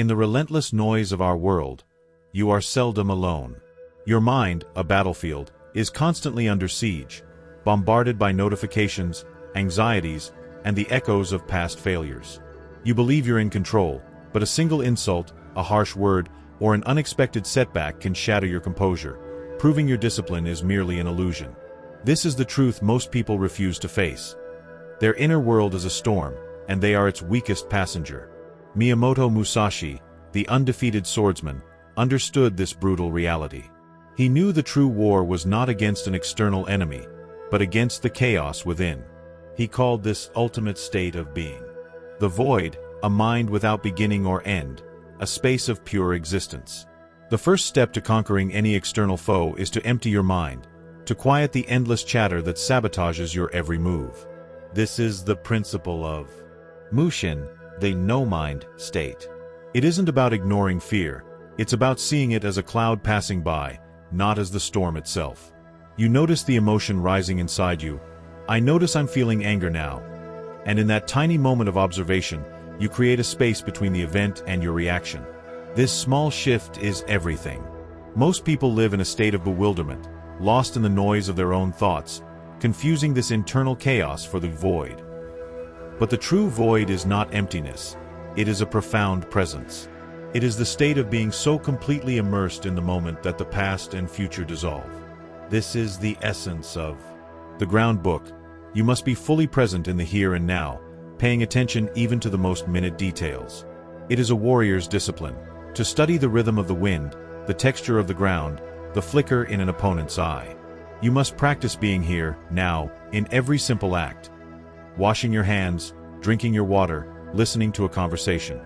In the relentless noise of our world, you are seldom alone. Your mind, a battlefield, is constantly under siege, bombarded by notifications, anxieties, and the echoes of past failures. You believe you're in control, but a single insult, a harsh word, or an unexpected setback can shatter your composure, proving your discipline is merely an illusion. This is the truth most people refuse to face. Their inner world is a storm, and they are its weakest passenger. Miyamoto Musashi, the undefeated swordsman, understood this brutal reality. He knew the true war was not against an external enemy, but against the chaos within. He called this ultimate state of being the void, a mind without beginning or end, a space of pure existence. The first step to conquering any external foe is to empty your mind, to quiet the endless chatter that sabotages your every move. This is the principle of mushin, the no-mind state. It isn't about ignoring fear, it's about seeing it as a cloud passing by, not as the storm itself. You notice the emotion rising inside you. I notice I'm feeling anger now. And in that tiny moment of observation, you create a space between the event and your reaction. This small shift is everything. Most people live in a state of bewilderment, lost in the noise of their own thoughts, confusing this internal chaos for the void. But the true void is not emptiness. It is a profound presence. It is the state of being so completely immersed in the moment that the past and future dissolve. This is the essence of the ground book. You must be fully present in the here and now, paying attention even to the most minute details. It is a warrior's discipline, to study the rhythm of the wind, the texture of the ground, the flicker in an opponent's eye. You must practice being here, now, in every simple act. Washing your hands, drinking your water, listening to a conversation.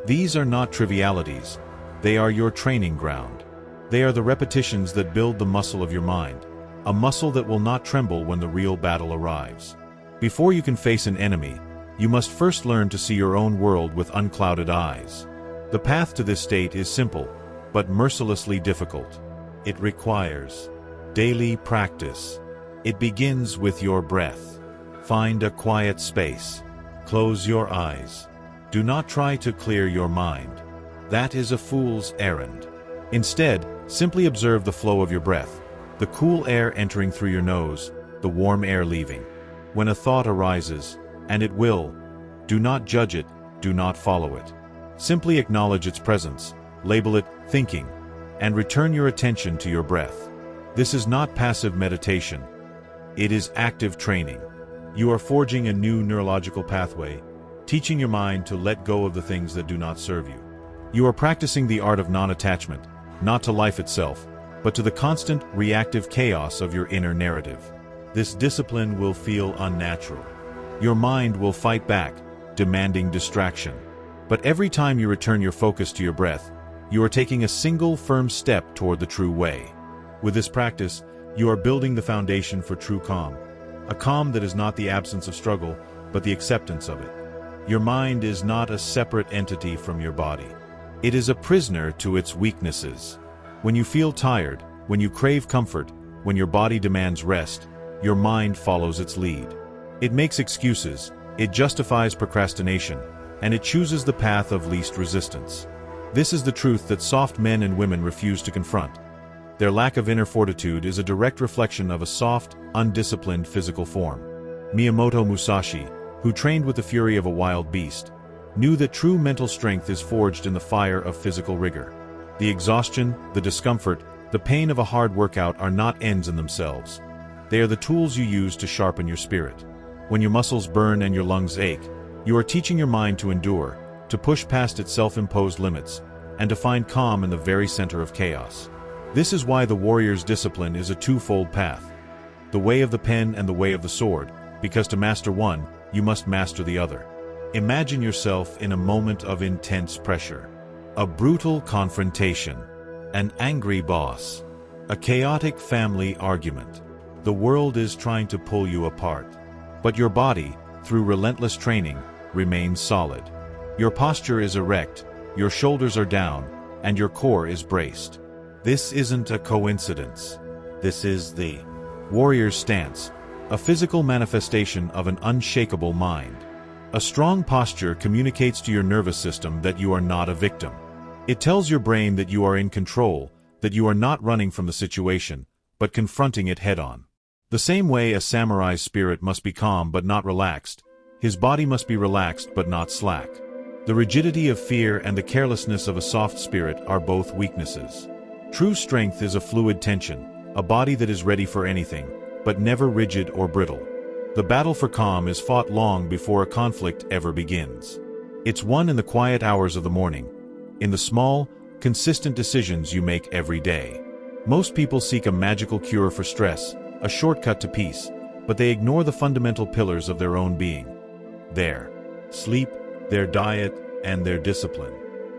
These are not trivialities. They are your training ground. They are the repetitions that build the muscle of your mind, a muscle that will not tremble when the real battle arrives. Before you can face an enemy, you must first learn to see your own world with unclouded eyes. The path to this state is simple, but mercilessly difficult. It requires daily practice. It begins with your breath. Find a quiet space. Close your eyes. Do not try to clear your mind. That is a fool's errand. Instead, simply observe the flow of your breath, the cool air entering through your nose, the warm air leaving. When a thought arises, and it will, do not judge it, do not follow it. Simply acknowledge its presence, label it thinking, and return your attention to your breath. This is not passive meditation. It is active training. You are forging a new neurological pathway, teaching your mind to let go of the things that do not serve you. You are practicing the art of non-attachment, not to life itself, but to the constant, reactive chaos of your inner narrative. This discipline will feel unnatural. Your mind will fight back, demanding distraction. But every time you return your focus to your breath, you are taking a single firm step toward the true way. With this practice, you are building the foundation for true calm. A calm that is not the absence of struggle, but the acceptance of it. Your mind is not a separate entity from your body. It is a prisoner to its weaknesses. When you feel tired, when you crave comfort, when your body demands rest, your mind follows its lead. It makes excuses, it justifies procrastination, and it chooses the path of least resistance. This is the truth that soft men and women refuse to confront. Their lack of inner fortitude is a direct reflection of a soft, undisciplined physical form. Miyamoto Musashi, who trained with the fury of a wild beast, knew that true mental strength is forged in the fire of physical rigor. The exhaustion, the discomfort, the pain of a hard workout are not ends in themselves. They are the tools you use to sharpen your spirit. When your muscles burn and your lungs ache, you are teaching your mind to endure, to push past its self-imposed limits, and to find calm in the very center of chaos. This is why the warrior's discipline is a twofold path. The way of the pen and the way of the sword, because to master one, you must master the other. Imagine yourself in a moment of intense pressure. A brutal confrontation. An angry boss. A chaotic family argument. The world is trying to pull you apart. But your body, through relentless training, remains solid. Your posture is erect, your shoulders are down, and your core is braced. This isn't a coincidence. This is the warrior's stance, a physical manifestation of an unshakable mind. A strong posture communicates to your nervous system that you are not a victim. It tells your brain that you are in control, that you are not running from the situation, but confronting it head-on. The same way a samurai's spirit must be calm but not relaxed, his body must be relaxed but not slack. The rigidity of fear and the carelessness of a soft spirit are both weaknesses. True strength is a fluid tension, a body that is ready for anything, but never rigid or brittle. The battle for calm is fought long before a conflict ever begins. It's won in the quiet hours of the morning, in the small, consistent decisions you make every day. Most people seek a magical cure for stress, a shortcut to peace, but they ignore the fundamental pillars of their own being: their sleep, their diet, and their discipline.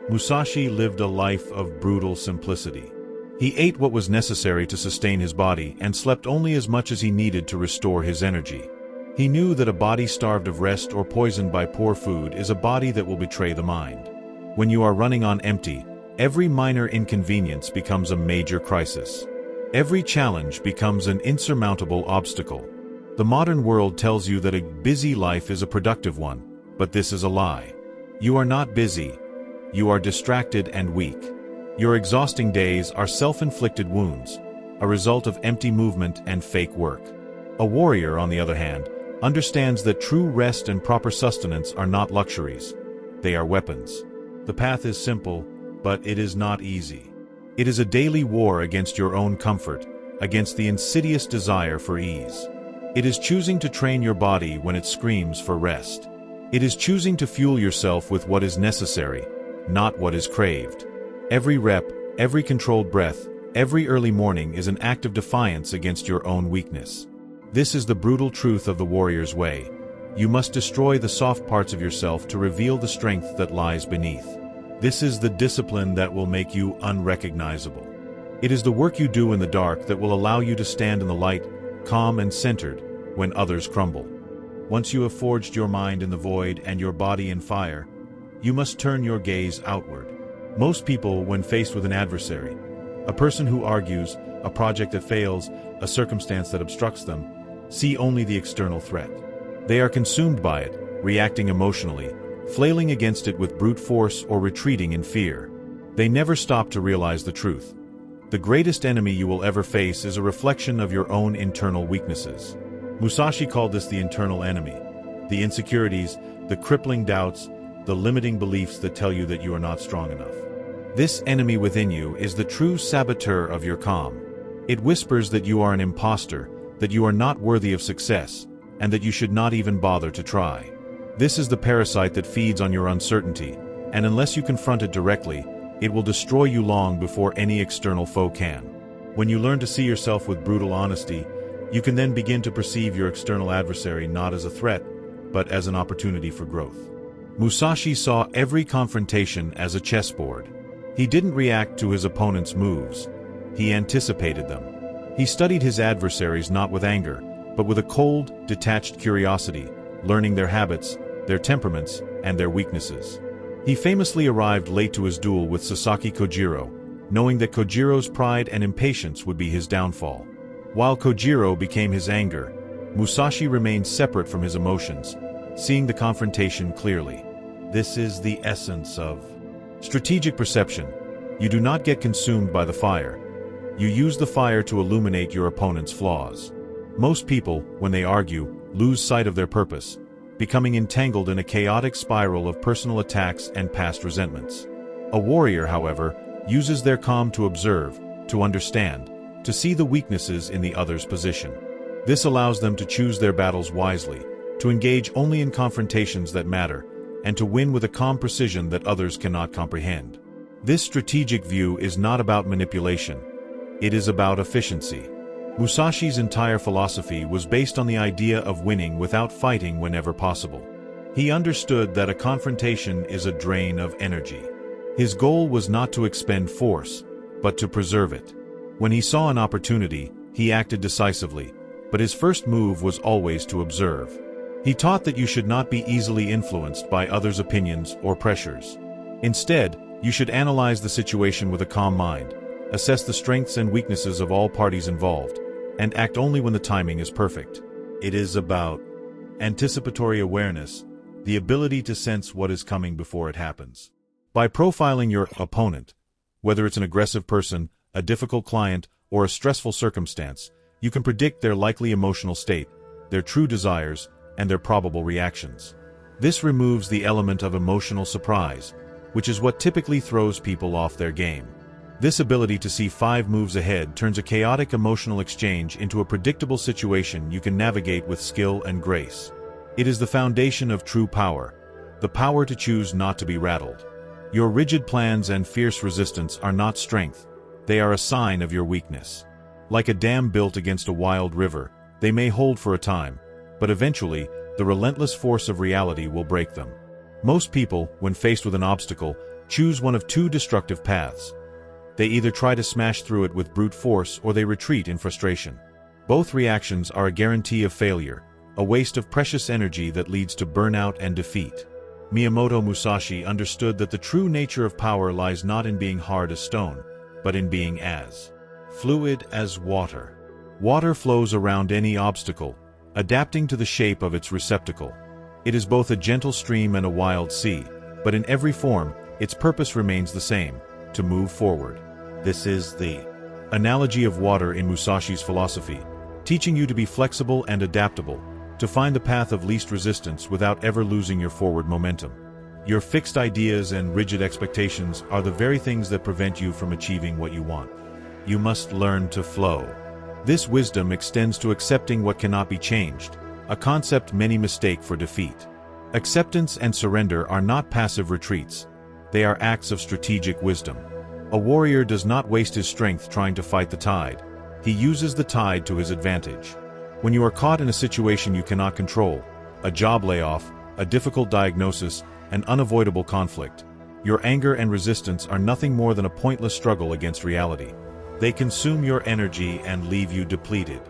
Musashi lived a life of brutal simplicity. He ate what was necessary to sustain his body and slept only as much as he needed to restore his energy. He knew that a body starved of rest or poisoned by poor food is a body that will betray the mind. When you are running on empty, every minor inconvenience becomes a major crisis. Every challenge becomes an insurmountable obstacle. The modern world tells you that a busy life is a productive one, but this is a lie. You are not busy. You are distracted and weak. Your exhausting days are self-inflicted wounds, a result of empty movement and fake work. A warrior, on the other hand, understands that true rest and proper sustenance are not luxuries. They are weapons. The path is simple, but it is not easy. It is a daily war against your own comfort, against the insidious desire for ease. It is choosing to train your body when it screams for rest. It is choosing to fuel yourself with what is necessary, not what is craved. Every rep, every controlled breath, every early morning is an act of defiance against your own weakness. This is the brutal truth of the warrior's way. You must destroy the soft parts of yourself to reveal the strength that lies beneath. This is the discipline that will make you unrecognizable. It is the work you do in the dark that will allow you to stand in the light, calm and centered, when others crumble. Once you have forged your mind in the void and your body in fire, you must turn your gaze outward. Most people, when faced with an adversary, a person who argues, a project that fails, a circumstance that obstructs them, see only the external threat. They are consumed by it, reacting emotionally, flailing against it with brute force or retreating in fear. They never stop to realize the truth. The greatest enemy you will ever face is a reflection of your own internal weaknesses. Musashi called this the internal enemy. The insecurities, the crippling doubts, the limiting beliefs that tell you that you are not strong enough. This enemy within you is the true saboteur of your calm. It whispers that you are an imposter, that you are not worthy of success, and that you should not even bother to try. This is the parasite that feeds on your uncertainty, and unless you confront it directly, it will destroy you long before any external foe can. When you learn to see yourself with brutal honesty, you can then begin to perceive your external adversary not as a threat, but as an opportunity for growth. Musashi saw every confrontation as a chessboard. He didn't react to his opponent's moves. He anticipated them. He studied his adversaries not with anger, but with a cold, detached curiosity, learning their habits, their temperaments, and their weaknesses. He famously arrived late to his duel with Sasaki Kojiro, knowing that Kojiro's pride and impatience would be his downfall. While Kojiro became his anger, Musashi remained separate from his emotions, seeing the confrontation clearly. This is the essence of strategic perception. You do not get consumed by the fire. You use the fire to illuminate your opponent's flaws. Most people, when they argue, lose sight of their purpose, becoming entangled in a chaotic spiral of personal attacks and past resentments. A warrior, however, uses their calm to observe, to understand, to see the weaknesses in the other's position. This allows them to choose their battles wisely, to engage only in confrontations that matter, and to win with a calm precision that others cannot comprehend. This strategic view is not about manipulation. It is about efficiency. Musashi's entire philosophy was based on the idea of winning without fighting whenever possible. He understood that a confrontation is a drain of energy. His goal was not to expend force, but to preserve it. When he saw an opportunity, he acted decisively, but his first move was always to observe. He taught that you should not be easily influenced by others' opinions or pressures. Instead, you should analyze the situation with a calm mind, assess the strengths and weaknesses of all parties involved, and act only when the timing is perfect. It is about anticipatory awareness, the ability to sense what is coming before it happens. By profiling your opponent, whether it's an aggressive person, a difficult client, or a stressful circumstance, you can predict their likely emotional state, their true desires, and their probable reactions. This removes the element of emotional surprise, which is what typically throws people off their game. This ability to see 5 moves ahead turns a chaotic emotional exchange into a predictable situation you can navigate with skill and grace. It is the foundation of true power, the power to choose not to be rattled. Your rigid plans and fierce resistance are not strength, they are a sign of your weakness. Like a dam built against a wild river, they may hold for a time, but eventually, the relentless force of reality will break them. Most people, when faced with an obstacle, choose one of 2 destructive paths. They either try to smash through it with brute force or they retreat in frustration. Both reactions are a guarantee of failure, a waste of precious energy that leads to burnout and defeat. Miyamoto Musashi understood that the true nature of power lies not in being hard as stone, but in being as fluid as water. Water flows around any obstacle, adapting to the shape of its receptacle. It is both a gentle stream and a wild sea, but in every form, its purpose remains the same: to move forward. This is the analogy of water in Musashi's philosophy, teaching you to be flexible and adaptable, to find the path of least resistance without ever losing your forward momentum. Your fixed ideas and rigid expectations are the very things that prevent you from achieving what you want. You must learn to flow. This wisdom extends to accepting what cannot be changed, a concept many mistake for defeat. Acceptance and surrender are not passive retreats. They are acts of strategic wisdom. A warrior does not waste his strength trying to fight the tide. He uses the tide to his advantage. When you are caught in a situation you cannot control, a job layoff, a difficult diagnosis, an unavoidable conflict, your anger and resistance are nothing more than a pointless struggle against reality. They consume your energy and leave you depleted.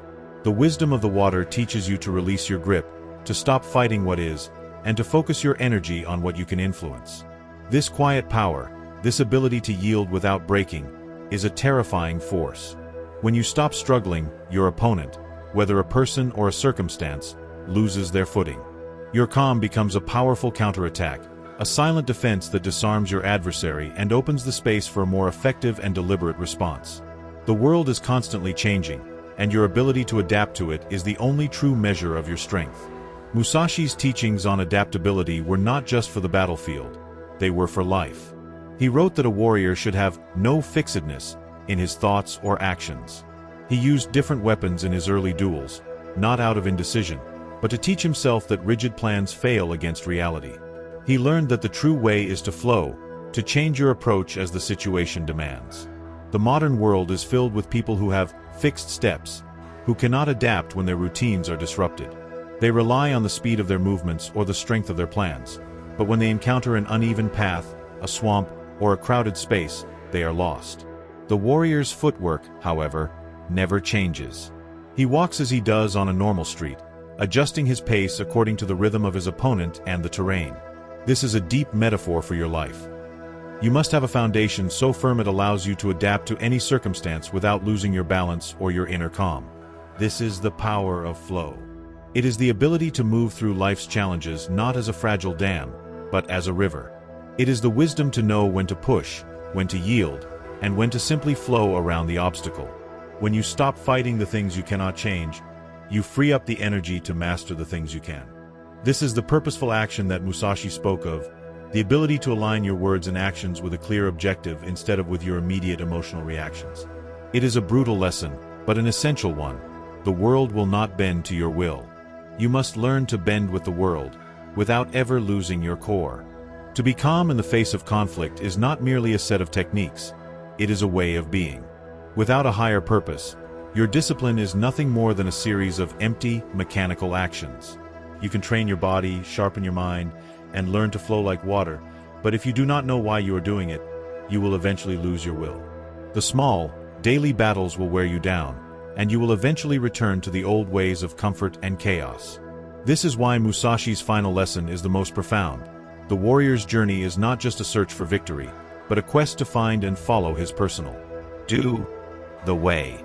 The wisdom of the water teaches you to release your grip, to stop fighting what is, and to focus your energy on what you can influence. This quiet power, this ability to yield without breaking, is a terrifying force. When you stop struggling, your opponent, whether a person or a circumstance, loses their footing. Your calm becomes a powerful counterattack, a silent defense that disarms your adversary and opens the space for a more effective and deliberate response. The world is constantly changing, and your ability to adapt to it is the only true measure of your strength. Musashi's teachings on adaptability were not just for the battlefield, they were for life. He wrote that a warrior should have no fixedness in his thoughts or actions. He used different weapons in his early duels, not out of indecision, but to teach himself that rigid plans fail against reality. He learned that the true way is to flow, to change your approach as the situation demands. The modern world is filled with people who have fixed steps, who cannot adapt when their routines are disrupted. They rely on the speed of their movements or the strength of their plans, but when they encounter an uneven path, a swamp, or a crowded space, they are lost. The warrior's footwork, however, never changes. He walks as he does on a normal street, adjusting his pace according to the rhythm of his opponent and the terrain. This is a deep metaphor for your life. You must have a foundation so firm it allows you to adapt to any circumstance without losing your balance or your inner calm. This is the power of flow. It is the ability to move through life's challenges not as a fragile dam, but as a river. It is the wisdom to know when to push, when to yield, and when to simply flow around the obstacle. When you stop fighting the things you cannot change, you free up the energy to master the things you can. This is the purposeful action that Musashi spoke of, the ability to align your words and actions with a clear objective instead of with your immediate emotional reactions. It is a brutal lesson, but an essential one. The world will not bend to your will. You must learn to bend with the world, without ever losing your core. To be calm in the face of conflict is not merely a set of techniques, it is a way of being. Without a higher purpose, your discipline is nothing more than a series of empty, mechanical actions. You can train your body, sharpen your mind, and learn to flow like water, but if you do not know why you are doing it, you will eventually lose your will. The small, daily battles will wear you down, and you will eventually return to the old ways of comfort and chaos. This is why Musashi's final lesson is the most profound. The warrior's journey is not just a search for victory, but a quest to find and follow his personal the way.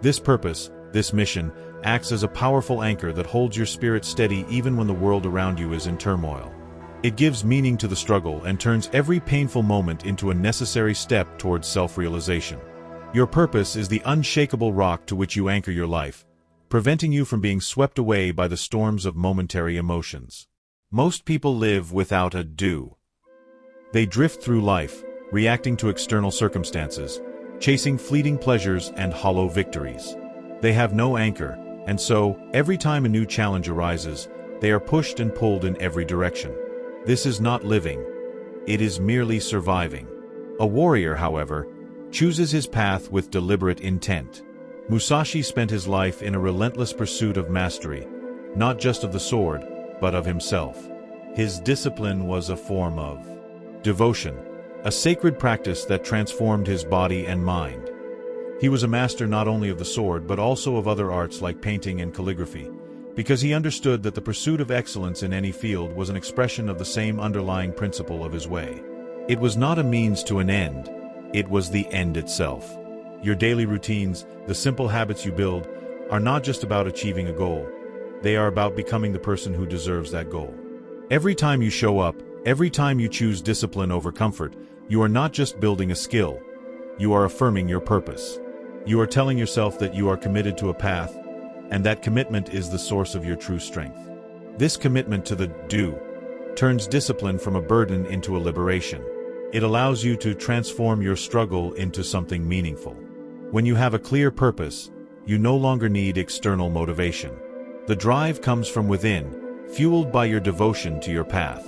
This purpose, this mission, acts as a powerful anchor that holds your spirit steady even when the world around you is in turmoil. It gives meaning to the struggle and turns every painful moment into a necessary step towards self-realization. Your purpose is the unshakable rock to which you anchor your life, preventing you from being swept away by the storms of momentary emotions. Most people live without a do. They drift through life, reacting to external circumstances, chasing fleeting pleasures and hollow victories. They have no anchor, and so, every time a new challenge arises, they are pushed and pulled in every direction. This is not living. It is merely surviving. A warrior, however, chooses his path with deliberate intent. Musashi spent his life in a relentless pursuit of mastery, not just of the sword, but of himself. His discipline was a form of devotion, a sacred practice that transformed his body and mind. He was a master not only of the sword but also of other arts like painting and calligraphy, because he understood that the pursuit of excellence in any field was an expression of the same underlying principle of his way. It was not a means to an end, it was the end itself. Your daily routines, the simple habits you build, are not just about achieving a goal. They are about becoming the person who deserves that goal. Every time you show up, every time you choose discipline over comfort, you are not just building a skill. You are affirming your purpose. You are telling yourself that you are committed to a path, and that commitment is the source of your true strength. This commitment to the do turns discipline from a burden into a liberation. It allows you to transform your struggle into something meaningful. When you have a clear purpose, you no longer need external motivation. The drive comes from within, fueled by your devotion to your path.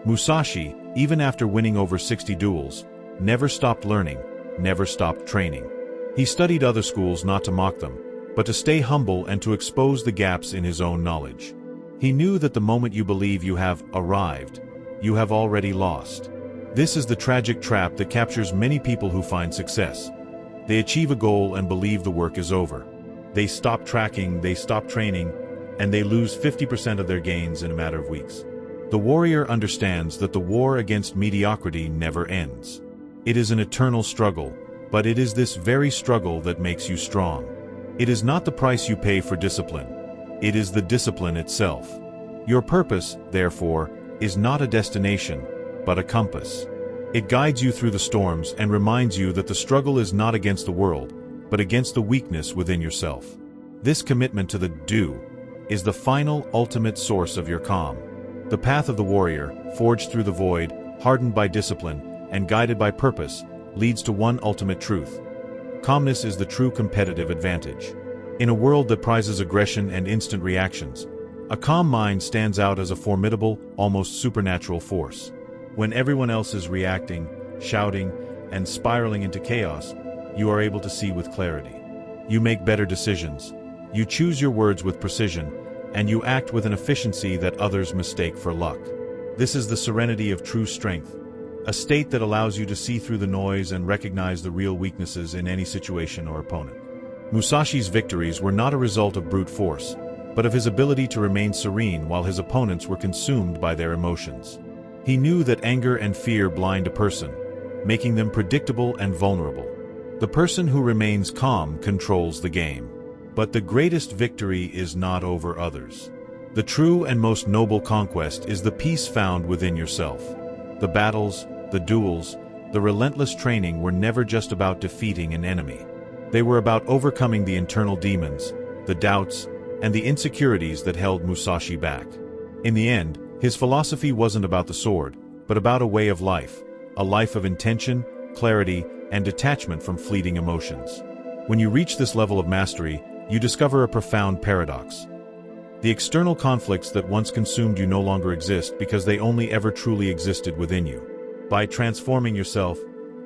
Musashi, even after winning over 60 duels, never stopped learning, never stopped training. He studied other schools not to mock them, but to stay humble and to expose the gaps in his own knowledge. He knew that the moment you believe you have arrived, you have already lost. This is the tragic trap that captures many people who find success. They achieve a goal and believe the work is over. They stop tracking, they stop training, and they lose 50% of their gains in a matter of weeks. The warrior understands that the war against mediocrity never ends. It is an eternal struggle, but it is this very struggle that makes you strong. It is not the price you pay for discipline. It is the discipline itself. Your purpose, therefore, is not a destination, but a compass. It guides you through the storms and reminds you that the struggle is not against the world, but against the weakness within yourself. This commitment to the do is the final, ultimate source of your calm. The path of the warrior, forged through the void, hardened by discipline, and guided by purpose, leads to one ultimate truth. Calmness is the true competitive advantage. In a world that prizes aggression and instant reactions, a calm mind stands out as a formidable, almost supernatural force. When everyone else is reacting, shouting, and spiraling into chaos, you are able to see with clarity. You make better decisions. You choose your words with precision, and you act with an efficiency that others mistake for luck. This is the serenity of true strength, a state that allows you to see through the noise and recognize the real weaknesses in any situation or opponent. Musashi's victories were not a result of brute force, but of his ability to remain serene while his opponents were consumed by their emotions. He knew that anger and fear blind a person, making them predictable and vulnerable. The person who remains calm controls the game. But the greatest victory is not over others. The true and most noble conquest is the peace found within yourself. The battles, the duels, the relentless training were never just about defeating an enemy. They were about overcoming the internal demons, the doubts, and the insecurities that held Musashi back. In the end, his philosophy wasn't about the sword, but about a way of life, a life of intention, clarity, and detachment from fleeting emotions. When you reach this level of mastery, you discover a profound paradox. The external conflicts that once consumed you no longer exist because they only ever truly existed within you. By transforming yourself,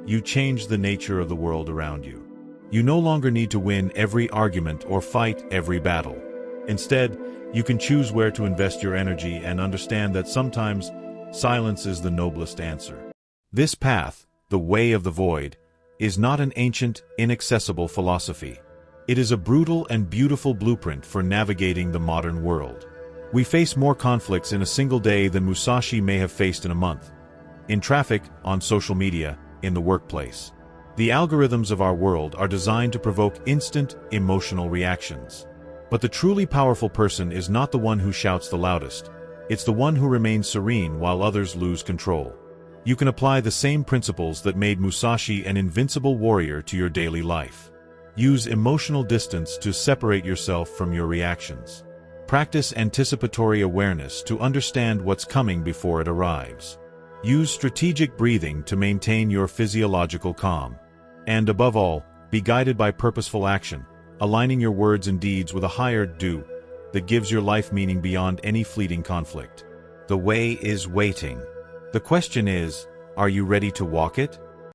you change the nature of the world around you. You no longer need to win every argument or fight every battle. Instead, you can choose where to invest your energy and understand that sometimes silence is the noblest answer. This path, the way of the void, is not an ancient, inaccessible philosophy. It is a brutal and beautiful blueprint for navigating the modern world. We face more conflicts in a single day than Musashi may have faced in a month. In traffic, on social media, in the workplace. The algorithms of our world are designed to provoke instant, emotional reactions. But the truly powerful person is not the one who shouts the loudest. It's the one who remains serene while others lose control. You can apply the same principles that made Musashi an invincible warrior to your daily life. Use emotional distance to separate yourself from your reactions. Practice anticipatory awareness to understand what's coming before it arrives. Use strategic breathing to maintain your physiological calm. And above all, be guided by purposeful action, aligning your words and deeds with a higher do that gives your life meaning beyond any fleeting conflict. The way is waiting. The question is, are you ready to walk it?